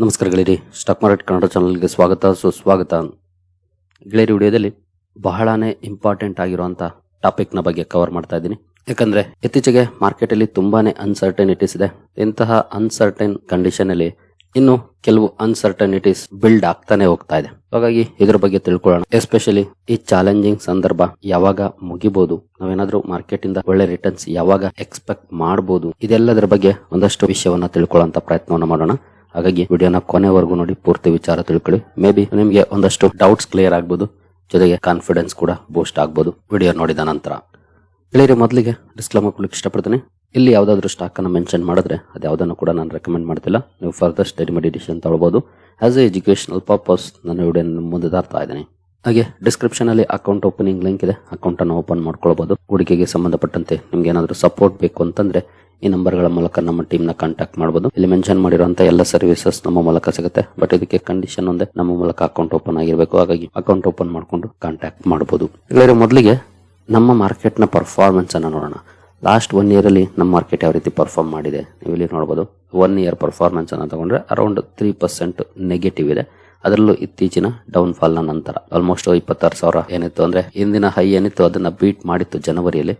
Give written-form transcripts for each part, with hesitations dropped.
ನಮಸ್ಕಾರ ಗೆಳೆಯರಿ, stock market Kannada ಚಾನಲ್ಗೆ ಸ್ವಾಗತ ಸುಸ್ವಾಗತ. ಗೆಳೆಯರಿ, ವಿಡಿಯೋದಲ್ಲಿ ಬಹಳನೇ ಇಂಪಾರ್ಟೆಂಟ್ ಆಗಿರುವಂಥ ಟಾಪಿಕ್ನ ಬಗ್ಗೆ ಕವರ್ ಮಾಡ್ತಾ ಇದ್ದೀನಿ. ಯಾಕಂದ್ರೆ ಇತ್ತೀಚೆಗೆ ಮಾರ್ಕೆಟಲ್ಲಿ ತುಂಬಾನೇ ಅನ್ಸರ್ಟನಿಟೀಸ್ ಇದೆ. ಇಂತಹ ಅನ್ಸರ್ಟನ್ ಕಂಡೀಷನ್ ಅಲ್ಲಿ ಇನ್ನು ಕೆಲವು ಅನ್ಸರ್ಟನಿಟೀಸ್ ಬಿಲ್ಡ್ ಆಗ್ತಾನೆ ಹೋಗ್ತಾ ಇದೆ. ಹಾಗಾಗಿ ಇದ್ರ ಬಗ್ಗೆ ತಿಳ್ಕೊಳ್ಳೋಣ. ಎಸ್ಪೆಷಲಿ ಈ ಚಾಲೆಂಜಿಂಗ್ ಸಂದರ್ಭ ಯಾವಾಗ ಮುಗಿಬಹುದು, ನಾವೇನಾದ್ರೂ ಮಾರ್ಕೆಟ್ ಇಂದ ಒಳ್ಳೆ ರಿಟರ್ನ್ಸ್ ಯಾವಾಗ ಎಕ್ಸ್ಪೆಕ್ಟ್ ಮಾಡಬಹುದು, ಇದೆಲ್ಲದರ ಬಗ್ಗೆ ಒಂದಷ್ಟು ವಿಷಯವನ್ನ ತಿಳ್ಕೊಳ್ಳೋಂತ ಪ್ರಯತ್ನವನ್ನ ಮಾಡೋಣ. ಹಾಗಾಗಿ ವಿಡಿಯೋನ ಕೊನೆವರೆಗೂ ನೋಡಿ, ಪೂರ್ತಿ ವಿಚಾರ ತಿಳ್ಕೊಳ್ಳಿ. ಮೇ ಬಿ ನಿಮಗೆ ಒಂದಷ್ಟು ಡೌಟ್ಸ್ ಕ್ಲಿಯರ್ ಆಗ್ಬೋದು, ಜೊತೆಗೆ ಕಾನ್ಫಿಡೆನ್ಸ್ ಕೂಡ ಬೂಸ್ಟ್ ಆಗ್ಬೋದು ವಿಡಿಯೋ ನೋಡಿದ ನಂತರ. ಗೆಳೆಯರಿ, ಮೊದಲಿಗೆ ಡಿಸ್ಕ್ಲೇಮರ್ ಕೊಡ್ಲಿಕ್ಕೆ ಇಷ್ಟಪಡ್ತೀನಿ. ಇಲ್ಲಿ ಯಾವ್ದಾದ್ರು ಸ್ಟಾಕ್ ಅನ್ನ ಮೆನ್ಷನ್ ಮಾಡಿದ್ರೆ ಅದು ಯಾವುದನ್ನು ಕೂಡ ನಾನು ರೆಕಮೆಂಡ್ ಮಾಡ್ತಿಲ್ಲ. ನೀವು ಫರ್ದರ್ ಸ್ಟಡಿ ಮಾಡಿ ಡಿಸಿಷನ್ ತಗೊಳ್ಬಹುದು. ಆಸ್ ಎ ಎಜುಕೇಶನಲ್ ಪರ್ಪಸ್ ನನ್ನ ವಿಡಿಯೋ ಮುಂದೆ ತರ್ತಾ ಇದ್ದೀನಿ. ಹಾಗೆ ಡಿಸ್ಕ್ರಿಪ್ಷನ್ ಅಲ್ಲಿ ಅಕೌಂಟ್ ಓಪನಿಂಗ್ ಲಿಂಕ್ ಇದೆ, ಅಕೌಂಟ್ ಅನ್ನು ಓಪನ್ ಮಾಡ್ಕೊಳ್ಬಹುದು. ಹೂಡಿಕೆಗೆ ಸಂಬಂಧಪಟ್ಟಂತೆ ನಿಮ್ಗೆ ಏನಾದ್ರು ಸಪೋರ್ಟ್ ಬೇಕು ಅಂತಂದ್ರೆ ಈ ನಂಬರ್ಗಳ ಮೂಲಕ ನಮ್ಮ ಟೀಮ್ ನ ಕಾಂಟ್ಯಾಕ್ಟ್ ಮಾಡಬಹುದು. ಇಲ್ಲಿ ಮೆನ್ಷನ್ ಮಾಡಿರುವಂತ ಎಲ್ಲ ಸರ್ವಿಸಸ್ ನಮ್ಮ ಮೂಲಕ ಸಿಗುತ್ತೆ. ಬಟ್ ಇದಕ್ಕೆ ಕಂಡೀಷನ್ ಒಂದೇ, ನಮ್ಮ ಮೂಲಕ ಅಕೌಂಟ್ ಓಪನ್ ಆಗಿರಬೇಕು. ಹಾಗಾಗಿ ಅಕೌಂಟ್ ಓಪನ್ ಮಾಡ್ಕೊಂಡು ಕಾಂಟ್ಯಾಕ್ಟ್ ಮಾಡಬಹುದು. ಮೊದಲಿಗೆ ನಮ್ಮ ಮಾರ್ಕೆಟ್ ನ ಪರ್ಫಾರ್ಮೆನ್ಸ್ ಅನ್ನ ನೋಡೋಣ. ಲಾಸ್ಟ್ 1 year ಅಲ್ಲಿ ನಮ್ಮ ಮಾರ್ಕೆಟ್ ಯಾವ ರೀತಿ ಪರ್ಫಾರ್ಮ್ ಮಾಡಿದೆ ನೀವು ಇಲ್ಲಿ ನೋಡಬಹುದು. 1 year ಪರ್ಫಾರ್ಮೆನ್ಸ್ ಅನ್ನ ತಗೊಂಡ್ರೆ ಅರೌಂಡ್ 3% ನೆಗೆಟಿವ್ ಇದೆ. ಅದರಲ್ಲೂ ಇತ್ತೀಚಿನ ಡೌನ್ ಫಾಲ್ ನ ನಂತರ ಆಲ್ಮೋಸ್ಟ್ 26,000 ಏನಿತ್ತು ಅಂದ್ರೆ ಹಿಂದಿನ ಹೈ ಏನಿತ್ತು ಅದನ್ನ ಬೀಟ್ ಮಾಡಿತ್ತು ಜನವರಿಯಲ್ಲಿ.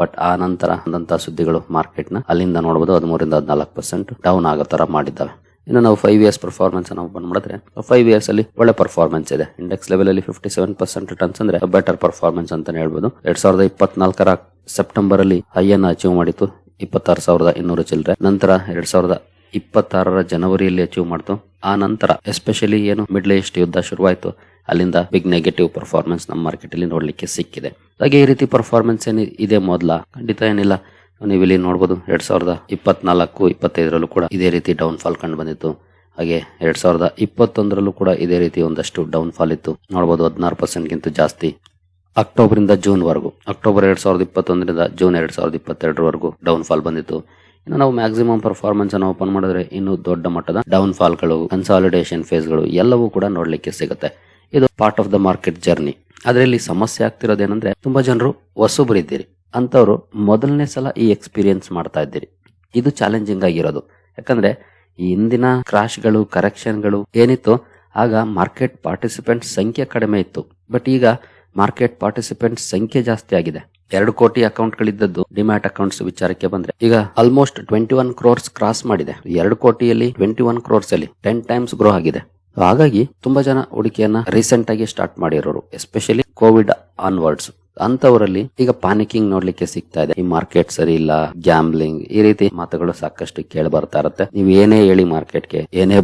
ಬಟ್ ಆ ನಂತರ ಅಂದಂತ ಸುದ್ದಿಗಳು ಮಾರ್ಕೆಟ್ ನ ಅಲ್ಲಿಂದ ನೋಡಬಹುದು 13-14% ಡೌನ್ ಆಗೋ ತರ ಮಾಡಿದ್ದಾವೆ. ಇನ್ನು ನಾವು 5 years ಪರ್ಫಾರ್ಮೆನ್ಸ್ ಅನ್ನು ಓಪನ್ ಮಾಡಿದ್ರೆ 5 years ಅಲ್ಲಿ ಒಳ್ಳೆ ಪರ್ಫಾರ್ಮೆನ್ಸ್ ಇದೆ. ಇಂಡೆಕ್ಸ್ ಲೆವೆಲ್ ಅಲ್ಲಿ 57% ರಿಟರ್ನ್ಸ್ ಅಂದ್ರೆ ಬೆಟರ್ ಪರ್ಫಾರ್ಮೆನ್ಸ್ ಅಂತಾನೆ ಹೇಳ್ಬೋದು. 2024 ಸೆಪ್ಟೆಂಬರ್ ಅಲ್ಲಿ ಹೈ ಅನ್ನು ಅಚೀವ್ ಮಾಡಿತ್ತು 26,200 ಚಿಲ್ಲರೆ. ನಂತರ 2026 ಜನವರಿಯಲ್ಲಿ ಅಚೀವ್ ಮಾಡ್ತು. ಆ ನಂತರ ಎಸ್ಪೆಷಲಿ ಏನು ಮಿಡ್ಲ್ ಈಸ್ಟ್ ಯುದ್ಧ ಶುರುವಾಯಿತು, ಅಲ್ಲಿಂದ ಬಿಗ್ ನೆಗೆಟಿವ್ ಪರ್ಫಾರ್ಮೆನ್ಸ್ ನಮ್ಮ ಮಾರ್ಕೆಟ್ ಅಲ್ಲಿ ನೋಡ್ಲಿಕ್ಕೆ ಸಿಕ್ಕಿದೆ. ಹಾಗೆ ಈ ರೀತಿ ಪರ್ಫಾರ್ಮೆನ್ಸ್ ಇದೆ ಮೊದಲ ಖಂಡಿತ ಏನಿಲ್ಲ. ನೀವು ಇಲ್ಲಿ ನೋಡಬಹುದು 2024-25 ಕೂಡ ಇದೇ ರೀತಿ ಡೌನ್ ಫಾಲ್ ಕಂಡು ಬಂದಿತ್ತು. ಹಾಗೆ 2021 ಕೂಡ ಇದೇ ರೀತಿ ಒಂದಷ್ಟು ಡೌನ್ ಫಾಲ್ ಇತ್ತು. ನೋಡಬಹುದು 16% ಗಿಂತ ಜಾಸ್ತಿ ಅಕ್ಟೋಬರ್ ಇಂದ ಜೂನ್ ವರೆಗೂ. ಅಕ್ಟೋಬರ್ 2021 ಜೂನ್ 2022 ವರೆಗೂ ಡೌನ್ ಫಾಲ್ ಬಂದಿತ್ತು. ಇನ್ನು ನಾವು ಮ್ಯಾಕ್ಸಿಮಮ್ ಪರ್ಫಾರ್ಮೆನ್ಸ್ ಅನ್ನು ಓಪನ್ ಮಾಡಿದ್ರೆ ಇನ್ನು ದೊಡ್ಡ ಮಟ್ಟದ ಡೌನ್ ಫಾಲ್ ಗಳು, ಕನ್ಸಾಲಿಡೇಷನ್ ಫೇಸ್ ಗಳು ಎಲ್ಲವೂ ಕೂಡ ನೋಡ್ಲಿಕ್ಕೆ ಸಿಗುತ್ತೆ. ಇದು part of the market journey. ಅದರಲ್ಲಿ ಸಮಸ್ಯೆ ಆಗ್ತಿರೋದೇನಂದ್ರೆ ತುಂಬಾ ಜನರು ಹೊಸಬರಿದ್ದೀರಿ, ಅಂತವ್ರು ಮೊದಲನೇ ಸಲ ಈ ಎಕ್ಸ್ಪೀರಿಯನ್ಸ್ ಮಾಡ್ತಾ ಇದ್ದೀರಿ. ಇದು ಚಾಲೆಂಜಿಂಗ್ ಆಗಿರೋದು. ಯಾಕಂದ್ರೆ ಈ ಹಿಂದಿನ ಕ್ರಾಶ್ ಗಳು, ಕರೆಕ್ಷನ್ ಗಳು ಏನಿತ್ತು ಆಗ ಮಾರ್ಕೆಟ್ ಪಾರ್ಟಿಸಿಪೆಂಟ್ ಸಂಖ್ಯೆ ಕಡಿಮೆ ಇತ್ತು. ಬಟ್ ಈಗ ಮಾರ್ಕೆಟ್ ಪಾರ್ಟಿಸಿಪೆಂಟ್ ಸಂಖ್ಯೆ ಜಾಸ್ತಿ ಆಗಿದೆ. 2 ಕೋಟಿ ಅಕೌಂಟ್ ಗಳಿದ್ದದ್ದು ಡಿಮ್ಯಾಟ್ ಅಕೌಂಟ್ಸ್ ವಿಚಾರಕ್ಕೆ ಬಂದ್ರೆ ಈಗ ಆಲ್ಮೋಸ್ಟ್ 21 crores ಕ್ರಾಸ್ ಮಾಡಿದೆ. 2 ಕೋಟಿಯಲ್ಲಿ 21 crores ಅಲ್ಲಿ 10 times ಗ್ರೋ ಆಗಿದೆ. ಹಾಗಾಗಿ ತುಂಬಾ ಜನ ಹೂಡಿಕೆಯನ್ನ ರೀಸೆಂಟ್ ಆಗಿ ಸ್ಟಾರ್ಟ್ ಮಾಡಿರೋರು, ಎಸ್ಪೆಷಲಿ ಕೋವಿಡ್ ಆನ್ವರ್ಡ್ಸ್ ಅಂತವರಲ್ಲಿ ಈಗ ಪಾನಿಕಿಂಗ್ ನೋಡ್ಲಿಕ್ಕೆ ಸಿಗ್ತಾ ಇದೆ. ಈ ಮಾರ್ಕೆಟ್ ಸರಿ ಇಲ್ಲ, ಗ್ಯಾಮ್ಲಿಂಗ್, ಈ ರೀತಿ ಮಾತುಗಳು ಸಾಕಷ್ಟು ಕೇಳಿ ಬರ್ತಾ ಇರುತ್ತೆ. ನೀವು ಏನೇ ಹೇಳಿ ಮಾರ್ಕೆಟ್ಗೆ, ಏನೇ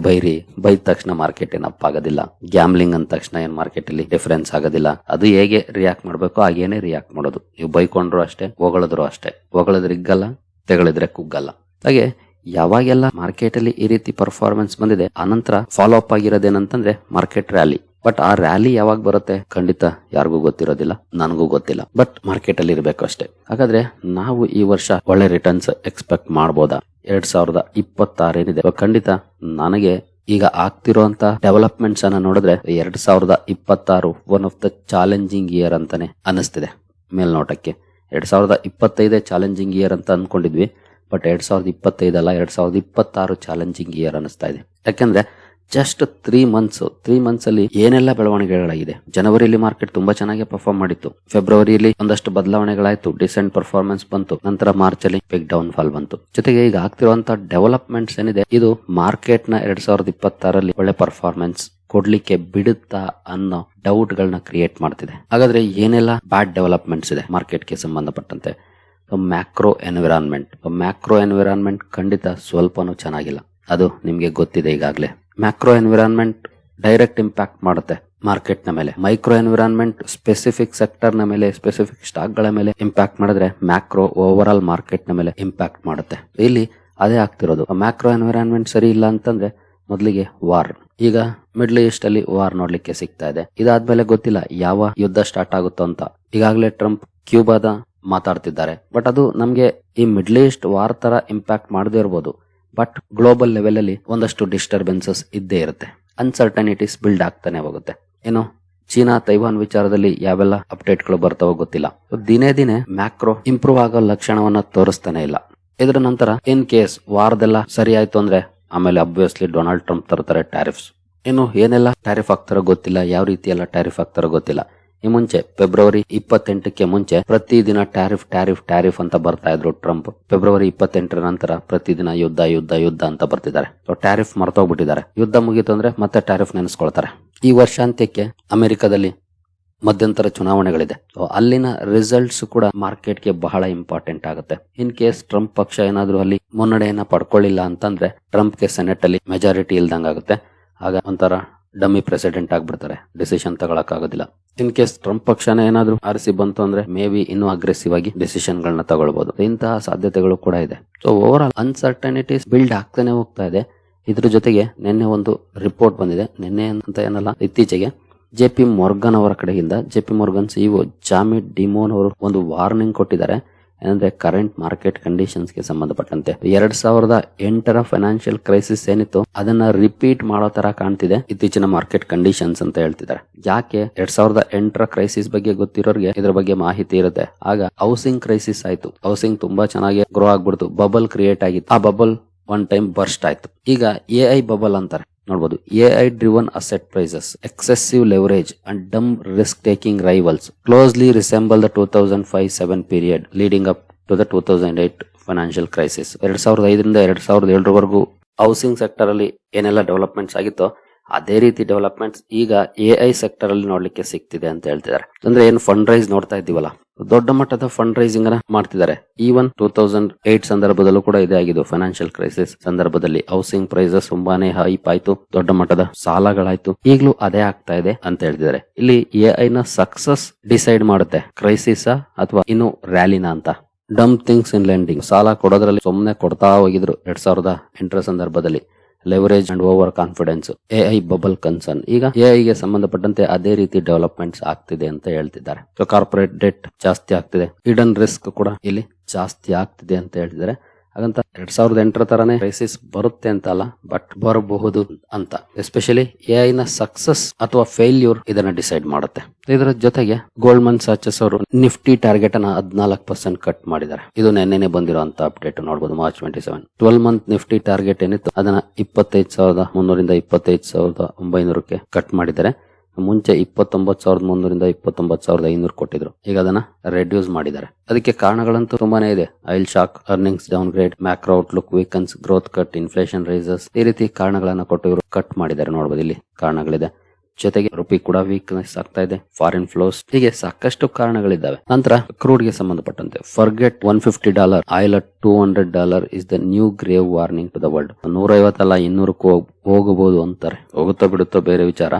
ಬೈದ ತಕ್ಷಣ ಮಾರ್ಕೆಟ್ ಏನ್ ಅಪ್ ಆಗೋದಿಲ್ಲ. ಗ್ಯಾಮ್ಲಿಂಗ್ ಅಂದ ತಕ್ಷಣ ಏನ್ ಮಾರ್ಕೆಟ್ ಅಲ್ಲಿ ಡಿಫರೆನ್ಸ್ ಆಗೋದಿಲ್ಲ. ಅದು ಹೇಗೆ ರಿಯಾಕ್ಟ್ ಮಾಡ್ಬೇಕು ಹಾಗೇನೆ ರಿಯಾಕ್ಟ್ ಮಾಡೋದು. ನೀವು ಬೈಕೊಂಡ್ರು ಅಷ್ಟೇ, ಹೊಗಳಿದ್ರು ಅಷ್ಟೇ. ಹೊಗಳಿದ್ರೆ ಇಗ್ಗಲ್ಲ, ತೆಗಳಿದ್ರೆ ಕುಗ್ಗಲ್ಲ. ಹಾಗೆ ಯಾವಾಗೆಲ್ಲ ಮಾರ್ಕೆಟ್ ಅಲ್ಲಿ ಈ ರೀತಿ ಪರ್ಫಾರ್ಮೆನ್ಸ್ ಬಂದಿದೆ, ಆನಂತರ ಫಾಲೋ ಅಪ್ ಆಗಿರೋದೇನಂತಂದ್ರೆ ಮಾರ್ಕೆಟ್ ರ್ಯಾಲಿ. ಬಟ್ ಆ ರ್ಯಾಲಿ ಯಾವಾಗ ಬರುತ್ತೆ ಖಂಡಿತ ಯಾರಿಗೂ ಗೊತ್ತಿರೋದಿಲ್ಲ, ನನಗೂ ಗೊತ್ತಿಲ್ಲ. ಬಟ್ ಮಾರ್ಕೆಟ್ ಅಲ್ಲಿ ಇರಬೇಕು ಅಷ್ಟೇ. ಹಾಗಾದ್ರೆ ನಾವು ಈ ವರ್ಷ ಒಳ್ಳೆ ರಿಟರ್ನ್ಸ್ ಎಕ್ಸ್ಪೆಕ್ಟ್ ಮಾಡಬಹುದಾ? 2026 ಏನಿದೆ ಖಂಡಿತ ನನಗೆ ಈಗ ಆಗ್ತಿರುವಂತ ಡೆವಲಪ್ಮೆಂಟ್ಸ್ ಅನ್ನ ನೋಡಿದ್ರೆ 2026 one of the challenging year ಅಂತಾನೆ ಅನಿಸ್ತಿದೆ ಮೇಲ್ನೋಟಕ್ಕೆ. 2025 ಚಾಲೆಂಜಿಂಗ್ ಇಯರ್ ಅಂತ ಅನ್ಕೊಂಡಿದ್ವಿ. ಬಟ್ 2025 ಅಲ್ಲ, 2026 ಚಾಲೆಂಜಿಂಗ್ ಇಯರ್ ಅನಿಸ್ತಾ ಇದೆ. ಯಾಕಂದ್ರೆ ಜಸ್ಟ್ 3 months ಅಲ್ಲಿ ಏನೆಲ್ಲ ಬೆಳವಣಿಗೆಗಳಾಗಿದೆ. ಜನವರಿಯಲ್ಲಿ ಮಾರ್ಕೆಟ್ ತುಂಬಾ ಚೆನ್ನಾಗಿ ಪರ್ಫಾರ್ಮ್ ಮಾಡಿತ್ತು. ಫೆಬ್ರವರಿಯಲ್ಲಿ ಒಂದಷ್ಟು ಬದಲಾವಣೆಗಳಾಯ್ತು, ಡಿಸೆಂಟ್ ಪರ್ಫಾರ್ಮೆನ್ಸ್ ಬಂತು. ನಂತರ ಮಾರ್ಚ್ ಅಲ್ಲಿ ಬಿಗ್ ಡೌನ್ ಫಾಲ್ ಬಂತು. ಜೊತೆಗೆ ಈಗ ಆಗ್ತಿರುವಂತ ಡೆವಲಪ್ಮೆಂಟ್ಸ್ ಏನಿದೆ ಇದು ಮಾರ್ಕೆಟ್ ನ 2026 ಒಳ್ಳೆ ಪರ್ಫಾರ್ಮೆನ್ಸ್ ಕೊಡ್ಲಿಕ್ಕೆ ಬಿಡುತ್ತಾ ಅನ್ನೋ ಡೌಟ್ ಗಳನ್ನ ಕ್ರಿಯೇಟ್ ಮಾಡ್ತಿದೆ. ಹಾಗಾದ್ರೆ ಏನೆಲ್ಲ ಬ್ಯಾಡ್ ಡೆವಲಪ್ಮೆಂಟ್ಸ್ ಇದೆ ಮಾರ್ಕೆಟ್ಗೆ ಸಂಬಂಧಪಟ್ಟಂತೆ? ಮ್ಯಾಕ್ರೋ ಎನ್ವಿರಾನ್ಮೆಂಟ್ ಖಂಡಿತ ಸ್ವಲ್ಪನೂ ಚೆನ್ನಾಗಿಲ್ಲ. ಅದು ನಿಮ್ಗೆ ಗೊತ್ತಿದೆ ಈಗಾಗಲೇ. ಮ್ಯಾಕ್ರೋ ಎನ್ವಿರಾನ್ಮೆಂಟ್ ಡೈರೆಕ್ಟ್ ಇಂಪ್ಯಾಕ್ಟ್ ಮಾಡುತ್ತೆ ಮಾರ್ಕೆಟ್ ನ ಮೇಲೆ. ಮೈಕ್ರೋ ಎನ್ವಿರಾನ್ಮೆಂಟ್ ಸ್ಪೆಸಿಫಿಕ್ ಸೆಕ್ಟರ್ ನ ಮೇಲೆ, ಸ್ಪೆಸಿಫಿಕ್ ಸ್ಟಾಕ್ ಗಳ ಮೇಲೆ ಇಂಪ್ಯಾಕ್ಟ್ ಮಾಡಿದ್ರೆ ಮ್ಯಾಕ್ರೋ ಓವರ್ ಆಲ್ ಮಾರ್ಕೆಟ್ ನ ಮೇಲೆ ಇಂಪ್ಯಾಕ್ಟ್ ಮಾಡುತ್ತೆ. ಇಲ್ಲಿ ಅದೇ ಆಗ್ತಿರೋದು. ಮ್ಯಾಕ್ರೋ ಎನ್ವಿರಾನ್ಮೆಂಟ್ ಸರಿ ಇಲ್ಲ ಅಂತಂದ್ರೆ ಮೊದಲಿಗೆ ವಾರ್. ಈಗ ಮಿಡ್ಲ್ ಈಸ್ಟ್ ಅಲ್ಲಿ ವಾರ್ ನೋಡ್ಲಿಕ್ಕೆ ಸಿಗ್ತಾ ಇದೆ. ಇದಾದ್ಮೇಲೆ ಗೊತ್ತಿಲ್ಲ ಯಾವ ಯುದ್ಧ ಸ್ಟಾರ್ಟ್ ಆಗುತ್ತೋ ಅಂತ. ಈಗಾಗಲೇ ಟ್ರಂಪ್ ಕ್ಯೂಬಾದ ಮಾತಾಡ್ತಿದ್ದಾರೆ. ಬಟ್ ಅದು ನಮ್ಗೆ ಈ ಮಿಡ್ಲ್ ಈಸ್ಟ್ ವಾರ್ ತರ ಇಂಪ್ಯಾಕ್ಟ್ ಮಾಡದೇ ಇರಬಹುದು. ಬಟ್ ಗ್ಲೋಬಲ್ ಲೆವೆಲ್ ಅಲ್ಲಿ ಒಂದಷ್ಟು ಡಿಸ್ಟರ್ಬೆನ್ಸಸ್ ಇದ್ದೇ ಇರುತ್ತೆ. ಅನ್ಸರ್ಟನಿಟೀಸ್ ಬಿಲ್ಡ್ ಆಗ್ತಾನೆ ಹೋಗುತ್ತೆ. ಏನು ಚೀನಾ ತೈವಾನ್ ವಿಚಾರದಲ್ಲಿ ಯಾವೆಲ್ಲ ಅಪ್ಡೇಟ್ ಗಳು ಬರ್ತಾವೋ ಗೊತ್ತಿಲ್ಲ. ದಿನೇ ಮ್ಯಾಕ್ರೋ ಇಂಪ್ರೂವ್ ಆಗೋ ಲಕ್ಷಣವನ್ನ ತೋರಿಸ್ತಾನೆ ಇಲ್ಲ. ಇದರ ನಂತರ ಇನ್ ಕೇಸ್ ವಾರದೆಲ್ಲ ಸರಿ ಆಯ್ತು ಅಂದ್ರೆ ಆಮೇಲೆ ಅಬ್ವಿಯಸ್ಲಿ ಡೊನಾಲ್ಡ್ ಟ್ರಂಪ್ ತರ್ತಾರೆ ಟ್ಯಾರಿಫ್ಸ್. ಇನ್ನು ಏನೆಲ್ಲ ಟ್ಯಾರಿಫ್ ಆಗ್ತಾರೋ ಗೊತ್ತಿಲ್ಲ, ಯಾವ ರೀತಿ ಎಲ್ಲ ಟ್ಯಾರಿಫ್ ಆಗ್ತಾರೋ ಗೊತ್ತಿಲ್ಲ. ಈ ಮುಂಚೆ ಫೆಬ್ರವರಿ 28ಕ್ಕೆ ಮುಂಚೆ ಪ್ರತಿದಿನ ಟ್ಯಾರಿಫ್ ಟ್ಯಾರಿಫ್ ಟ್ಯಾರಿಫ್ ಅಂತ ಬರ್ತಾ ಇದ್ರು ಟ್ರಂಪ್. ಫೆಬ್ರವರಿ 28ರ ನಂತರ ಪ್ರತಿದಿನ ಯುದ್ಧ ಯುದ್ಧ ಯುದ್ಧ ಅಂತ ಬರ್ತಿದ್ದಾರೆ. ಟ್ಯಾರಿಫ್ ಮರ್ತೋಗ್ಬಿಟ್ಟಿದ್ದಾರೆ. ಯುದ್ಧ ಮುಗೀತು ಅಂದ್ರೆ ಮತ್ತೆ ಟ್ಯಾರಿಫ್ ನೆನೆಸ್ಕೊಳ್ತಾರೆ. ಈ ವರ್ಷಾಂತ್ಯಕ್ಕೆ ಅಮೆರಿಕದಲ್ಲಿ ಮಧ್ಯಂತರ ಚುನಾವಣೆಗಳಿದೆ. ಅಲ್ಲಿನ ರಿಸಲ್ಟ್ಸ್ ಕೂಡ ಮಾರ್ಕೆಟ್ಗೆ ಬಹಳ ಇಂಪಾರ್ಟೆಂಟ್ ಆಗುತ್ತೆ. ಇನ್ ಕೇಸ್ ಟ್ರಂಪ್ ಪಕ್ಷ ಏನಾದ್ರೂ ಅಲ್ಲಿ ಮುನ್ನಡೆಯನ್ನ ಪಡ್ಕೊಳ್ಳಿಲ್ಲ ಅಂತಂದ್ರೆ ಟ್ರಂಪ್ಗೆ ಸೆನೆಟ್ ಅಲ್ಲಿ ಮೆಜಾರಿಟಿ ಇಲ್ದಂಗಾಗುತ್ತೆ. ಆಗ ಒಂಥರ ಡಮ್ಮಿ ಪ್ರೆಸಿಡೆಂಟ್ ಆಗ್ಬಿಡ್ತಾರೆ, ಡಿಸಿಷನ್ ತಗೊಳಕ್ ಆಗೋದಿಲ್ಲ. ಇನ್ ಕೇಸ್ ಟ್ರಂಪ್ ಪಕ್ಷನೇ ಏನಾದ್ರೂ ಆರಿಸಿ ಬಂತು ಅಂದ್ರೆ ಮೇ ಬಿ ಇನ್ನೂ ಅಗ್ರೆಸಿವ್ ಆಗಿ ಡಿಸಿಷನ್ ಗಳನ್ನ ತಗೊಳ್ಬಹುದು. ಇಂತಹ ಸಾಧ್ಯತೆಗಳು ಕೂಡ ಇದೆ. So over all uncertainties build ಆಗ್ತಾನೆ ಹೋಗ್ತಾ ಇದೆ. ಇದ್ರ ಜೊತೆಗೆ ನಿನ್ನೆ ಒಂದು ರಿಪೋರ್ಟ್ ಬಂದಿದೆ. ನಿನ್ನೆ ಅಂತ ಏನಲ್ಲ, ಇತ್ತೀಚೆಗೆ JP Morgan ಅವರ ಕಡೆಯಿಂದ JP Morgan CEO ಜಾಮಿಟ್ ಡಿಮೋನ್ ಅವರು ಒಂದು ವಾರ್ನಿಂಗ್ ಕೊಟ್ಟಿದ್ದಾರೆ. ಏನಂದ್ರೆ ಕರೆಂಟ್ ಮಾರ್ಕೆಟ್ ಕಂಡೀಷನ್ಸ್ ಗೆ ಸಂಬಂಧಪಟ್ಟಂತೆ 2008ರ ಫೈನಾನ್ಷಿಯಲ್ ಕ್ರೈಸಿಸ್ ಏನಿತ್ತು ಅದನ್ನ ರಿಪೀಟ್ ಮಾಡೋ ತರ ಕಾಣ್ತಿದೆ ಇತ್ತೀಚಿನ ಮಾರ್ಕೆಟ್ ಕಂಡೀಷನ್ಸ್ ಅಂತ ಹೇಳ್ತಿದ್ದಾರೆ. ಯಾಕೆ 2008ರ ಕ್ರೈಸಿಸ್ ಬಗ್ಗೆ ಗೊತ್ತಿರೋರಿಗೆ ಇದ್ರ ಬಗ್ಗೆ ಮಾಹಿತಿ ಇರುತ್ತೆ. ಆಗ ಹೌಸಿಂಗ್ ಕ್ರೈಸಿಸ್ ಆಯ್ತು. ಹೌಸಿಂಗ್ ತುಂಬಾ ಚೆನ್ನಾಗಿ ಗ್ರೋ ಆಗ್ಬಿಡ್ತು, ಬಬಲ್ ಕ್ರಿಯೇಟ್ ಆಗಿತ್ತು. ಆ ಬಬಲ್ ಒನ್ ಟೈಮ್ ಬರ್ಸ್ಟ್ ಆಯ್ತು. ಈಗ AI ಬಬಲ್ ಅಂತಾರೆ. ನೋಡಬಹುದು, AI driven asset prices, excessive leverage and dumb risk taking rivals closely resemble the 2005-07 period leading up to the 2008 financial crisis. 2005ರಿಂದ 2007ರವರೆಗೂ ಹೌಸಿಂಗ್ ಸೆಕ್ಟರ್ ಅಲ್ಲಿ ಏನೆಲ್ಲ ಡೆವಲಪ್ಮೆಂಟ್ಸ್ ಆಗಿತ್ತೋ ಅದೇ ರೀತಿ ಡೆವಲಪ್ಮೆಂಟ್ಸ್ ಈಗ AI ಸೆಕ್ಟರ್ ಅಲ್ಲಿ ನೋಡ್ಲಿಕ್ಕೆ ಸಿಗ್ತಿದೆ ಅಂತ ಹೇಳ್ತಿದ್ದಾರೆ. ಅಂದ್ರೆ ಏನು ಫಂಡ್ ರೈಸ್ ನೋಡ್ತಾ ಇದ್ದೀವಲ್ಲ, ದೊಡ್ಡ ಮಟ್ಟದ ಫಂಡ್ ರೈಸಿಂಗ್ ಅನ್ನ ಮಾಡ್ತಿದ್ದಾರೆ. ಈವನ್ 2008 ಸಂದರ್ಭದಲ್ಲೂ ಕೂಡ ಇದೇ ಆಗಿದ್ದು. ಫೈನಾನ್ಷಿಯಲ್ ಕ್ರೈಸಿಸ್ ಸಂದರ್ಭದಲ್ಲಿ ಹೌಸಿಂಗ್ ಪ್ರೈಸಸ್ ತುಂಬಾನೇ ಹೈಪ್ ಆಯ್ತು, ದೊಡ್ಡ ಮಟ್ಟದ ಸಾಲಗಳಾಯ್ತು. ಈಗಲೂ ಅದೇ ಆಗ್ತಾ ಇದೆ ಅಂತ ಹೇಳ್ತಿದ್ದಾರೆ. ಇಲ್ಲಿ AI ನ ಸಕ್ಸಸ್ ಡಿಸೈಡ್ ಮಾಡುತ್ತೆ ಕ್ರೈಸಿಸ್ ಅಥವಾ ಇನ್ನು ರ್ಯಾಲಿನ ಅಂತ. ಡಮ್ ಥಿಂಗ್ಸ್ ಇನ್ ಲೆಂಡಿಂಗ್, ಸಾಲ ಕೊಡೋದ್ರಲ್ಲಿ ಸುಮ್ಮನೆ ಕೊಡ್ತಾ ಹೋಗಿದ್ರು 2008ರ ಸಂದರ್ಭದಲ್ಲಿ. Leverage and over confidence, AI bubble concern. ಈಗ AI ಗೆ ಸಂಬಂಧಪಟ್ಟಂತೆ ಅದೇ ರೀತಿ ಡೆವಲಪ್ಮೆಂಟ್ಸ್ ಆಗ್ತಿದೆ ಅಂತ ಹೇಳ್ತಿದ್ದಾರೆ. ಸೊ ಕಾರ್ಪೊರೇಟ್ ಡೆಟ್ ಜಾಸ್ತಿ ಆಗ್ತಿದೆ, ಹಿಡನ್ ರಿಸ್ಕ್ ಕೂಡ ಇಲ್ಲಿ ಜಾಸ್ತಿ ಆಗ್ತಿದೆ ಅಂತ ಹೇಳ್ತಿದ್ದಾರೆ. ಹಾಗಂತ 2008ರ ತರಾನೇ ಕ್ರೈಸಿಸ್ ಬರುತ್ತೆ ಅಂತ ಅಲ್ಲ, ಬಟ್ ಬರಬಹುದು ಅಂತ. ಎಸ್ಪೆಷಲಿ AI ನ ಸಕ್ಸಸ್ ಅಥವಾ ಫೇಲ್ಯೂರ್ ಇದನ್ನ ಡಿಸೈಡ್ ಮಾಡುತ್ತೆ. ಇದರ ಜೊತೆಗೆ ಗೋಲ್ಡ್ಮನ್ ಸಾಚಸ್ ಅವರು ನಿಫ್ಟಿ ಟಾರ್ಗೆಟ್ ಅನ್ನ 14% ಕಟ್ ಮಾಡಿದ್ದಾರೆ. ಇದು ನೆನ್ನೆನೆ ಬಂದಿರುವಂತ ಅಪ್ಡೇಟ್ ನೋಡಬಹುದು. ಮಾರ್ಚ್ 27 12 ಮಂತ್ ನಿಫ್ಟಿ ಟಾರ್ಗೆಟ್ ಏನಿತ್ತು ಅದನ್ನ 25,300ರಿಂದ 25,900ಕ್ಕೆ ಕಟ್ ಮಾಡಿದ್ದಾರೆ. ಮುಂಚೆ 29,300ರಿಂದ 29,500 ಕೊಟ್ಟಿದ್ರು. ಈಗ ಅದನ್ನ ರೆಡ್ಯೂಸ್ ಮಾಡಿದ್ದಾರೆ. ಅದಕ್ಕೆ ಕಾರಣಗಳಂತೂ ತುಂಬಾನೇ ಇದೆ. Oil shock, earnings downgrade, macro outlook weakens, growth cut, inflation rises, ಈ ರೀತಿ ಕಾರಣಗಳನ್ನ ಕೊಟ್ಟು ಇವರು ಕಟ್ ಮಾಡಿದ್ದಾರೆ. ನೋಡಬಹುದು, ಇಲ್ಲಿ ಕಾರಣಗಳಿದೆ. ಜೊತೆಗೆ ರುಪಿ ಕೂಡ ವೀಕ್ನೆಸ್ ಆಗ್ತಾ ಇದೆ, ಫಾರಿನ್ ಫ್ಲೋಸ್, ಹೀಗೆ ಸಾಕಷ್ಟು ಕಾರಣಗಳಿದ್ದಾವೆ. ನಂತರ ಕ್ರೂಡ್ ಗೆ ಸಂಬಂಧಪಟ್ಟಂತೆ forget $150, oil at $200 is the new grave warning to the world. 150 ಅಲ್ಲ 200ಕ್ಕೂ ಹೋಗಬಹುದು ಅಂತಾರೆ. ಹೋಗುತ್ತೋ ಬಿಡುತ್ತೋ ಬೇರೆ ವಿಚಾರ.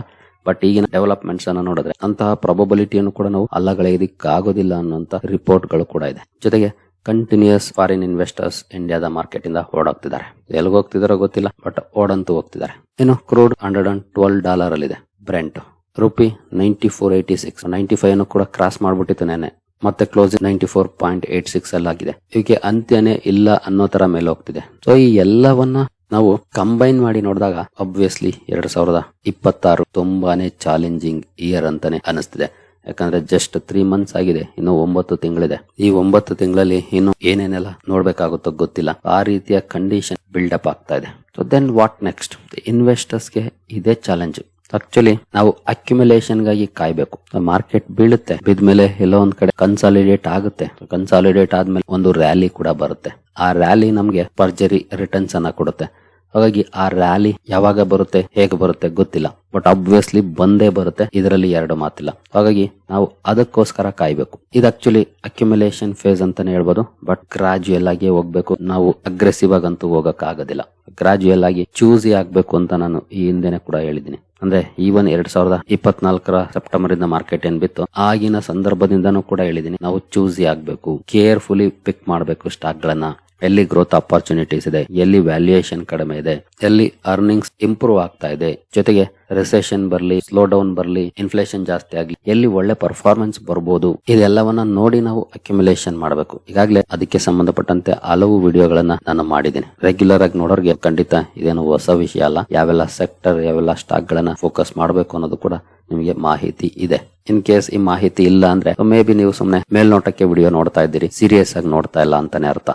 ಬಟ್ ಈಗಿನ ಡೆವಲಪ್ಮೆಂಟ್ಸ್ ಅನ್ನ ನೋಡಿದ್ರೆ ಅಂತಹ ಪ್ರಾಬಬಿಲಿಟಿಯನ್ನು ಕೂಡ ನಾವು ಅಲ್ಲಗಳೆಯೋದಿಕ್ಕಾಗೋದಿಲ್ಲ ಅನ್ನೋಂತ ರಿಪೋರ್ಟ್ ಗಳು ಕೂಡ ಇದೆ. ಜೊತೆಗೆ ಕಂಟಿನ್ಯೂಸ್ ಫಾರಿನ್ ಇನ್ವೆಸ್ಟರ್ಸ್ ಇಂಡಿಯಾದ ಮಾರ್ಕೆಟ್ ಇಂದ ಓಡೋಗ್ತಿದ್ದಾರೆ. ಎಲ್ಲಿಗೆ ಹೋಗ್ತಿದಾರೋ ಗೊತ್ತಿಲ್ಲ, ಬಟ್ ಓಡಂತೂ ಹೋಗ್ತಿದ್ದಾರೆ. ಇನ್ನು ಕ್ರೂಡ್ $112 ಅಲ್ಲಿದೆ. ಬ್ರೆಂಟ್ ರುಪಿ 94.86, 95 ಅನ್ನು ಕೂಡ ಕ್ರಾಸ್ ಮಾಡ್ಬಿಟ್ಟಿತ್ತು ನೆನ್ನೆ. ಮತ್ತೆ ಕ್ಲೋಸಿಂಗ್ 94.86 ಅಲ್ಲಾಗಿದೆ. ಹೀಗೆ ಅಂತ್ಯನೇ ಇಲ್ಲ ಅನ್ನೋ ತರ ಮೇಲೆ ಹೋಗ್ತಿದೆ. ಸೊ ಈ ಎಲ್ಲವನ್ನ ನಾವು ಕಂಬೈನ್ ಮಾಡಿ ನೋಡಿದಾಗ ಅಬ್ವಿಯಸ್ಲಿ 2026 ತುಂಬಾನೇ ಚಾಲೆಂಜಿಂಗ್ ಇಯರ್ ಅಂತಾನೆ ಅನಿಸ್ತಿದೆ. ಯಾಕಂದ್ರೆ ಜಸ್ಟ್ 3 ಮಂತ್ಸ್ ಆಗಿದೆ, ಇನ್ನು 9 ತಿಂಗಳಿದೆ. ಈ 9 ತಿಂಗಳಲ್ಲಿ ಇನ್ನು ಏನೇನೆಲ್ಲ ನೋಡ್ಬೇಕಾಗುತ್ತೋ ಗೊತ್ತಿಲ್ಲ. ಆ ರೀತಿಯ ಕಂಡೀಷನ್ ಬಿಲ್ಡಪ್ ಆಗ್ತಾ ಇದೆ. So then what next? ಇನ್ವೆಸ್ಟರ್ಸ್ಗೆ ಇದೇ ಚಾಲೆಂಜ್. ಆಕ್ಚುಲಿ ನಾವು ಅಕ್ಯುಮುಲೇಷನ್ ಗಾಗಿ ಕಾಯ್ಬೇಕು. ಮಾರ್ಕೆಟ್ ಬೀಳುತ್ತೆ, ಬಿದ್ಮೇಲೆ ಎಲ್ಲೋ ಒಂದ್ ಕಡೆ ಕನ್ಸಾಲಿಡೇಟ್ ಆಗುತ್ತೆ. ಕನ್ಸಾಲಿಡೇಟ್ ಆದ್ಮೇಲೆ ಒಂದು ರ್ಯಾಲಿ ಕೂಡ ಬರುತ್ತೆ. ಆ ರ್ಯಾಲಿ ನಮ್ಗೆ ಪರ್ಜರಿ ರಿಟರ್ನ್ಸ್ ಅನ್ನ ಕೊಡುತ್ತೆ. ಹಾಗಾಗಿ ಆ ರ್ಯಾಲಿ ಯಾವಾಗ ಬರುತ್ತೆ, ಹೇಗೆ ಬರುತ್ತೆ ಗೊತ್ತಿಲ್ಲ, ಬಟ್ ಆಬ್ವಿಯಸ್ಲಿ ಬಂದೇ ಬರುತ್ತೆ. ಇದರಲ್ಲಿ ಎರಡು ಮಾತಿಲ್ಲ. ಹಾಗಾಗಿ ನಾವು ಅದಕ್ಕೋಸ್ಕರ ಕಾಯ್ಬೇಕು. ಇದು ಆಕ್ಚುಲಿ ಅಕ್ಯುಮುಲೇಷನ್ ಫೇಸ್ ಅಂತಾನೆ ಹೇಳ್ಬೋದು. ಬಟ್ ಗ್ರಾಜುಯಲ್ ಆಗಿ ಹೋಗ್ಬೇಕು. ನಾವು ಅಗ್ರೆಸಿವ್ ಆಗಂತೂ ಹೋಗಕ್ ಆಗೋದಿಲ್ಲ. ಗ್ರಾಜುಯಲ್ ಆಗಿ ಚೂಸಿ ಆಗ್ಬೇಕು ಅಂತ ನಾನು ಈ ಹಿಂದೆನೆ ಕೂಡ ಹೇಳಿದ್ದೀನಿ. ಅಂದ್ರೆ ಈವನ್ 2024ರ ಸೆಪ್ಟೆಂಬರ್ ಇಂದ ಮಾರ್ಕೆಟ್ ಏನ್ ಬಿತ್ತು ಆಗಿನ ಸಂದರ್ಭದಿಂದನೂ ಕೂಡ ಹೇಳಿದೀನಿ, ನಾವು ಚೂಸಿ ಆಗ್ಬೇಕು, ಕೇರ್ಫುಲಿ ಪಿಕ್ ಮಾಡ್ಬೇಕು ಸ್ಟಾಕ್ ಗಳನ್ನ. ಎಲ್ಲಿ ಗ್ರೋತ್ ಅಪಾರ್ಚುನಿಟೀಸ್ ಇದೆ, ಎಲ್ಲಿ ವ್ಯಾಲ್ಯೂಯೇಷನ್ ಕಡಿಮೆ ಇದೆ, ಎಲ್ಲಿ ಅರ್ನಿಂಗ್ಸ್ ಇಂಪ್ರೂವ್ ಆಗ್ತಾ ಇದೆ, ಜೊತೆಗೆ ರಿಸೆಷನ್ ಬರ್ಲಿ, ಸ್ಲೋ ಡೌನ್ ಬರ್ಲಿ, ಇನ್ಫ್ಲೇಷನ್ ಜಾಸ್ತಿ ಆಗ್ಲಿ, ಎಲ್ಲಿ ಒಳ್ಳೆ ಪರ್ಫಾರ್ಮೆನ್ಸ್ ಬರ್ಬೋದು, ಇದೆಲ್ಲವನ್ನ ನೋಡಿ ನಾವು ಅಕ್ಯುಮುಲೇಷನ್ ಮಾಡಬೇಕು. ಈಗಾಗಲೇ ಅದಕ್ಕೆ ಸಂಬಂಧಪಟ್ಟಂತೆ ಹಲವು ವಿಡಿಯೋಗಳನ್ನ ನಾನು ಮಾಡಿದ್ದೀನಿ. ರೆಗ್ಯುಲರ್ ಆಗಿ ನೋಡೋರ್ಗೆ ಖಂಡಿತ ಇದೇನು ಹೊಸ ವಿಷಯ ಅಲ್ಲ. ಯಾವೆಲ್ಲ ಸೆಕ್ಟರ್, ಯಾವೆಲ್ಲ ಸ್ಟಾಕ್ ಗಳನ್ನ ಫೋಕಸ್ ಮಾಡಬೇಕು ಅನ್ನೋದು ಕೂಡ ನಿಮಗೆ ಮಾಹಿತಿ ಇದೆ. ಇನ್ ಕೇಸ್ ಈ ಮಾಹಿತಿ ಇಲ್ಲ ಅಂದ್ರೆ ಮೇ ಬಿ ನೀವು ಸುಮ್ನೆ ಮೇಲ್ನೋಟಕ್ಕೆ ವಿಡಿಯೋ ನೋಡ್ತಾ ಇದ್ದೀರಿ, ಸೀರಿಯಸ್ ಆಗಿ ನೋಡ್ತಾ ಇಲ್ಲ ಅಂತಾನೆ ಅರ್ಥ.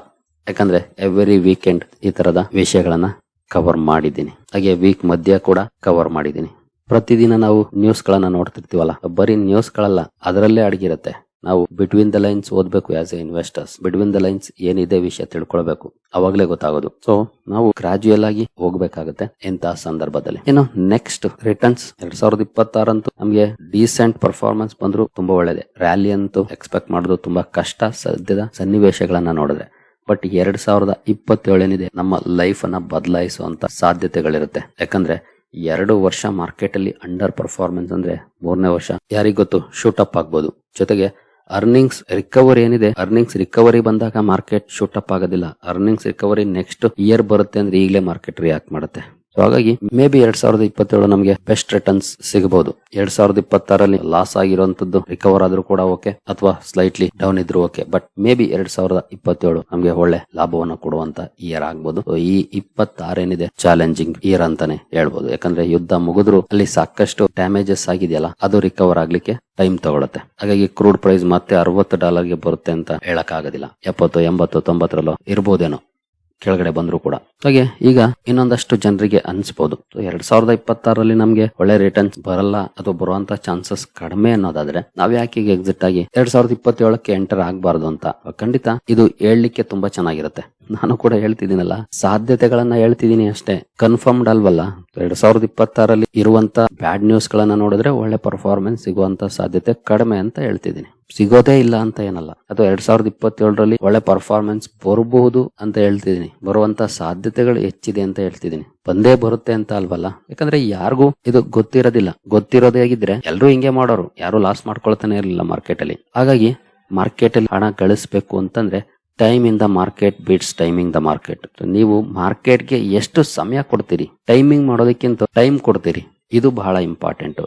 ಯಾಕಂದ್ರೆ ಎವ್ರಿ ವೀಕೆಂಡ್ ಈ ತರದ ವಿಷಯಗಳನ್ನ ಕವರ್ ಮಾಡಿದ್ದೀನಿ. ಹಾಗೆ ವೀಕ್ ಮಧ್ಯ ಕೂಡ ಕವರ್ ಮಾಡಿದ್ದೀನಿ. ಪ್ರತಿದಿನ ನಾವು ನ್ಯೂಸ್ ಗಳನ್ನ ನೋಡ್ತಿರ್ತೀವಲ್ಲ, ಬರೀ ನ್ಯೂಸ್ ಗಳಲ್ಲ, ಅದರಲ್ಲೇ ಅಡಗಿರುತ್ತೆ. ನಾವು ಬಿಟ್ವೀನ್ ದ ಲೈನ್ಸ್ ಓದ್ಬೇಕು. As A investors between the lines ಏನಿದೆ ವಿಷಯ ತಿಳ್ಕೊಳ್ಬೇಕು, ಅವಾಗ್ಲೇ ಗೊತ್ತಾಗೋದು. ಸೊ ನಾವು ಗ್ರಾಜುಯಲ್ ಆಗಿ ಹೋಗ್ಬೇಕಾಗುತ್ತೆ ಇಂತಹ ಸಂದರ್ಭದಲ್ಲಿ. ಇನ್ನು ನೆಕ್ಸ್ಟ್ ರಿಟರ್ನ್ಸ್ 2026 ಅಂತೂ ನಮ್ಗೆ ಡೀಸೆಂಟ್ ಪರ್ಫಾರ್ಮೆನ್ಸ್ ಬಂದ್ರು ತುಂಬಾ ಒಳ್ಳೇದೆ. ರ್ಯಾಲಿ ಅಂತೂ ಎಕ್ಸ್ಪೆಕ್ಟ್ ಮಾಡೋದು ತುಂಬಾ ಕಷ್ಟ ಸದ್ಯದ ಸನ್ನಿವೇಶಗಳನ್ನ ನೋಡಿದ್ರೆ. ಬಟ್ 2027 ಏನಿದೆ ನಮ್ಮ ಲೈಫ್ ಅನ್ನ ಬದಲಾಯಿಸುವಂತ ಸಾಧ್ಯತೆಗಳಿರುತ್ತೆ. ಯಾಕಂದ್ರೆ 2 ವರ್ಷ ಮಾರ್ಕೆಟ್ ಅಲ್ಲಿ ಅಂಡರ್ ಪರ್ಫಾರ್ಮೆನ್ಸ್ ಅಂದ್ರೆ 3ನೇ ವರ್ಷ ಯಾರಿಗ್ ಗೊತ್ತು ಶೂಟ್ ಅಪ್ ಆಗ್ಬೋದು. ಜೊತೆಗೆ ಅರ್ನಿಂಗ್ಸ್ ರಿಕವರಿ ಏನಿದೆ, ಅರ್ನಿಂಗ್ಸ್ ರಿಕವರಿ ಬಂದಾಗ ಮಾರ್ಕೆಟ್ ಶೂಟ್ ಅಪ್ ಆಗೋದಿಲ್ಲ. ಅರ್ನಿಂಗ್ಸ್ ರಿಕವರಿ ನೆಕ್ಸ್ಟ್ ಇಯರ್ ಬರುತ್ತೆ ಅಂದ್ರೆ ಈಗಲೇ ಮಾರ್ಕೆಟ್ ರಿಯಾಕ್ಟ್ ಮಾಡುತ್ತೆ. ಸೊ ಹಾಗಾಗಿ ಮೇ ಬಿ 2027 ನಮಗೆ ಬೆಸ್ಟ್ ರಿಟರ್ನ್ಸ್ ಸಿಗಬಹುದು. 2026 ಲಾಸ್ ಆಗಿರುವಂತದ್ದು ರಿಕವರ್ ಆದ್ರೂ ಕೂಡ ಓಕೆ, ಅಥವಾ ಸ್ಲೈಟ್ಲಿ ಡೌನ್ ಇದ್ರು ಓಕೆ. ಬಟ್ ಮೇ ಬಿ 2027 ನಮಗೆ ಒಳ್ಳೆ ಲಾಭವನ್ನು ಕೊಡುವಂತ ಇಯರ್ ಆಗ್ಬಹುದು. ಈ 26 ಏನಿದೆ ಚಾಲೆಂಜಿಂಗ್ ಇಯರ್ ಅಂತಾನೆ ಹೇಳ್ಬೋದು. ಯಾಕಂದ್ರೆ ಯುದ್ಧ ಮುಗಿದ್ರು ಅಲ್ಲಿ ಸಾಕಷ್ಟು ಡ್ಯಾಮೇಜಸ್ ಆಗಿದೆಯಲ್ಲ, ಅದು ರಿಕವರ್ ಆಗ್ಲಿಕ್ಕೆ ಟೈಮ್ ತಗೊಳುತ್ತೆ. ಹಾಗಾಗಿ ಕ್ರೂಡ್ ಪ್ರೈಸ್ ಮತ್ತೆ $60 ಬರುತ್ತೆ ಅಂತ ಹೇಳಕ್ ಆಗೋದಿಲ್ಲ. 70, 80, 90 ಇರ್ಬೋದೇನೋ ಕೆಳಗಡೆ ಬಂದ್ರು ಕೂಡ. ಹಾಗೆ ಈಗ ಇನ್ನೊಂದಷ್ಟು ಜನರಿಗೆ ಅನ್ಸ್ಬೋದು 2026 ನಮ್ಗೆ ಒಳ್ಳೆ ರಿಟರ್ನ್ಸ್ ಬರಲ್ಲ ಅಥವಾ ಬರುವಂತ ಚಾನ್ಸಸ್ ಕಡಿಮೆ ಅನ್ನೋದಾದ್ರೆ ನಾವ್ ಯಾಕೆ ಈಗ ಎಕ್ಸಿಟ್ ಆಗಿ 2027 ಎಂಟರ್ ಆಗ್ಬಾರ್ದು ಅಂತ. ಖಂಡಿತ ಇದು ಹೇಳಲಿಕ್ಕೆ ತುಂಬಾ ಚೆನ್ನಾಗಿರುತ್ತೆ. ನಾನು ಕೂಡ ಹೇಳ್ತಿದ್ದೀನಲ್ಲ, ಸಾಧ್ಯತೆಗಳನ್ನ ಹೇಳ್ತಿದೀನಿ ಅಷ್ಟೇ, ಕನ್ಫರ್ಮ್ಡ್ ಅಲ್ವಲ್ಲ. 2026 ಇರುವಂತ ಬ್ಯಾಡ್ ನ್ಯೂಸ್ ಗಳನ್ನ ನೋಡಿದ್ರೆ ಒಳ್ಳೆ ಪರ್ಫಾರ್ಮೆನ್ಸ್ ಸಿಗುವಂತ ಸಾಧ್ಯತೆ ಕಡಿಮೆ ಅಂತ ಹೇಳ್ತಿದ್ದೀನಿ. ಸಿಗೋದೇ ಇಲ್ಲ ಅಂತ ಏನಲ್ಲ, ಅಥವಾ 2027 ಒಳ್ಳೆ ಪರ್ಫಾರ್ಮೆನ್ಸ್ ಬರಬಹುದು ಅಂತ ಹೇಳ್ತಿದ್ದೀನಿ. ಬರುವಂತ ಸಾಧ್ಯತೆಗಳು ಹೆಚ್ಚಿದೆ ಅಂತ ಹೇಳ್ತಿದ್ದೀನಿ. ಬಂದೇ ಬರುತ್ತೆ ಅಂತ ಅಲ್ವಲ್ಲ. ಯಾಕಂದ್ರೆ ಯಾರಿಗೂ ಇದು ಗೊತ್ತಿರೋದಿಲ್ಲ. ಗೊತ್ತಿರೋದೇ ಆಗಿದ್ರೆ ಎಲ್ರು ಹಿಂಗೆ ಮಾಡೋರು, ಯಾರು ಲಾಸ್ ಮಾಡ್ಕೊಳ್ತಾನೆ ಇರಲಿಲ್ಲ ಮಾರ್ಕೆಟ್ ಅಲ್ಲಿ. ಹಾಗಾಗಿ ಮಾರ್ಕೆಟ್ ಅಲ್ಲಿ ಹಣ ಗಳಿಸ್ಬೇಕು ಅಂತಂದ್ರೆ time in the market beats timing the market. ನೀವು ಮಾರ್ಕೆಟ್ಗೆ ಎಷ್ಟು ಸಮಯ ಕೊಡ್ತೀರಿ, ಟೈಮಿಂಗ್ ಮಾಡೋದಕ್ಕಿಂತ ಟೈಮ್ ಕೊಡ್ತೀರಿ, ಇದು ಬಹಳ ಇಂಪಾರ್ಟೆಂಟ್.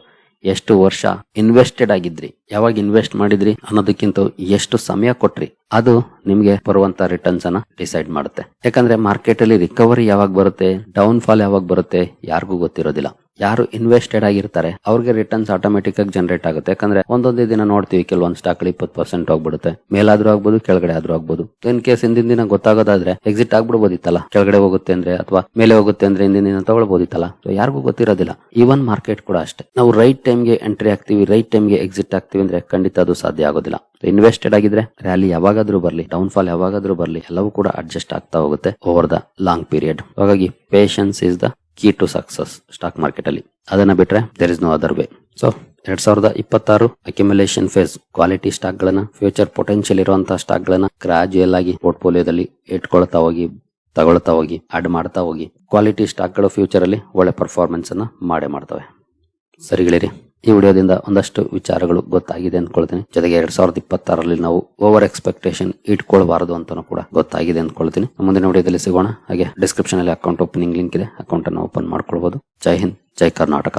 ಎಷ್ಟು ವರ್ಷ ಇನ್ವೆಸ್ಟೆಡ್ ಆಗಿದ್ರಿ, ಯಾವಾಗ ಇನ್ವೆಸ್ಟ್ ಮಾಡಿದ್ರಿ ಅನ್ನೋದಕ್ಕಿಂತ ಎಷ್ಟು ಸಮಯ ಕೊಟ್ರಿ, ಅದು ನಿಮ್ಗೆ ಬರುವಂತ ರಿಟರ್ನ್ಸ್ ಅನ್ನ ಡಿಸೈಡ್ ಮಾಡುತ್ತೆ. ಯಾಕಂದ್ರೆ ಮಾರ್ಕೆಟ್ ಅಲ್ಲಿ ರಿಕವರಿ ಯಾವಾಗ ಬರುತ್ತೆ, ಡೌನ್ ಫಾಲ್ ಯಾವಾಗ ಬರುತ್ತೆ ಯಾರಿಗೂ ಗೊತ್ತಿರೋದಿಲ್ಲ. ಯಾರು ಇನ್ವೆಸ್ಟೆಡ್ ಆಗಿರ್ತಾರೆ ಅವ್ರಿಗೆ ರಿಟರ್ನ್ಸ್ ಆಟೋಮೆಟಿಕ್ ಆಗಿ ಜನರೇಟ್ ಆಗುತ್ತೆ. ಯಾಕಂದ್ರೆ ಒಂದೊಂದೇ ದಿನ ನೋಡ್ತೀವಿ ಕೆಲವೊಂದು ಸ್ಟಾಕ್ 20% ಹೋಗ್ಬಿಡುತ್ತೆ. ಮೇಲಾದ್ರೂ ಆಗ್ಬೋದು, ಕೆಳಗಡೆ ಆದ್ರೂ ಆಗ್ಬೋದು. ಇನ್ ಕೇಸ್ ಹಿಂದಿನ ದಿನ ಗೊತ್ತಾಗೋದಾದ್ರೆ ಎಕ್ಸಿಟ್ ಆಗ್ಬಿಡ್ಬೋದಿತ್ತಲ್ಲ. ಕೆಳಗಡೆ ಹೋಗುತ್ತೆ ಅಂದ್ರೆ ಅಥವಾ ಮೇಲೆ ಹೋಗುತ್ತೆ ಅಂದ್ರೆ ಹಿಂದಿನ ದಿನ ತಗೊಳ್ಬೋದಿತ್ತಲ್ಲ. ಸೊ ಯಾರಿಗೂ ಗೊತ್ತಿರೋದಿಲ್ಲ. ಈವನ್ ಮಾರ್ಕೆಟ್ ಕೂಡ ಅಷ್ಟೇ. ನಾವು ರೈಟ್ ಟೈಮ್ಗೆ ಎಂಟ್ರಿ ಆಗ್ತೀವಿ, ರೈಟ್ ಟೈಮ್ಗೆ ಎಕ್ಸಿಟ್ ಆಗ್ತೀವಿ ಅಂದ್ರೆ ಖಂಡಿತ ಅದು ಸಾಧ್ಯ ಆಗೋದಿಲ್ಲ. ಇನ್ವೆಸ್ಟೆಡ್ ಆಗಿದ್ರೆ ರ್ಯಾಲಿ ಯಾವಾಗಾದ್ರೂ ಬರ್ಲಿ, ಡೌನ್ ಫಾಲ್ ಯಾವಾಗಾದ್ರೂ ಬರ್ಲಿ, ಎಲ್ಲವೂ ಕೂಡ ಅಡ್ಜಸ್ಟ್ ಆಗ್ತಾ ಹೋಗುತ್ತೆ ಓವರ್ ದ ಲಾಂಗ್ ಪೀರಿಯಡ್. ಹಾಗಾಗಿ patience is the key to success stock market ಅಲ್ಲಿ. ಅದನ್ನ ಬಿಟ್ರೆ there is no other way. So 2026 accumulation phase. Quality stock ಗಳನ್ನ, ಫ್ಯೂಚರ್ ಪೊಟೆನ್ಶಿಯಲ್ ಇರುವಂತಹ ಸ್ಟಾಕ್ ಗಳನ್ನ ಗ್ರಾಜುಯಲ್ ಆಗಿ ಪೋರ್ಟ್ಫೋಲಿಯೋದಲ್ಲಿ ಇಟ್ಕೊಳ್ತಾ ಹೋಗಿ, ತಗೊಳ್ತಾ ಹೋಗಿ, ಆಡ್ ಮಾಡ್ತಾ ಹೋಗಿ. ಕ್ವಾಲಿಟಿ ಸ್ಟಾಕ್ ಗಳು ಫ್ಯೂಚರ್ ಅಲ್ಲಿ ಒಳ್ಳೆ ಪರ್ಫಾರ್ಮೆನ್ಸ್ ಅನ್ನ ಮಾಡೇ ಮಾಡ್ತವೆ. ಸರಿಗಳಿರಿ, ಈ ವಿಡಿಯೋದಿಂದ ಒಂದಷ್ಟು ವಿಚಾರಗಳು ಗೊತ್ತಾಗಿದೆ ಅಂದ್ಕೊಳ್ತೀನಿ. ಜೊತೆಗೆ 2026 ನಾವು ಓವರ್ ಎಕ್ಸ್ಪೆಕ್ಟೇಷನ್ ಇಟ್ಕೊಳ್ಬಾರದು ಅಂತಾನು ಕೂಡ ಗೊತ್ತಾಗಿದೆ ಅಂದ್ಕೊಳ್ತೀನಿ. ಮುಂದಿನ ವಿಡಿಯೋದಲ್ಲಿ ಸಿಗೋಣ. ಹಾಗೆ ಡಿಸ್ಕ್ರಿಪ್ಷನ್ ಅಲ್ಲಿ ಅಕೌಂಟ್ ಓಪನಿಂಗ್ ಲಿಂಕ್ ಇದೆ, ಅಕೌಂಟ್ ಅನ್ನು ಓಪನ್ ಮಾಡ್ಕೊಳ್ಬಹುದು. ಜೈ ಹಿಂದ್, ಜೈ ಕರ್ನಾಟಕ.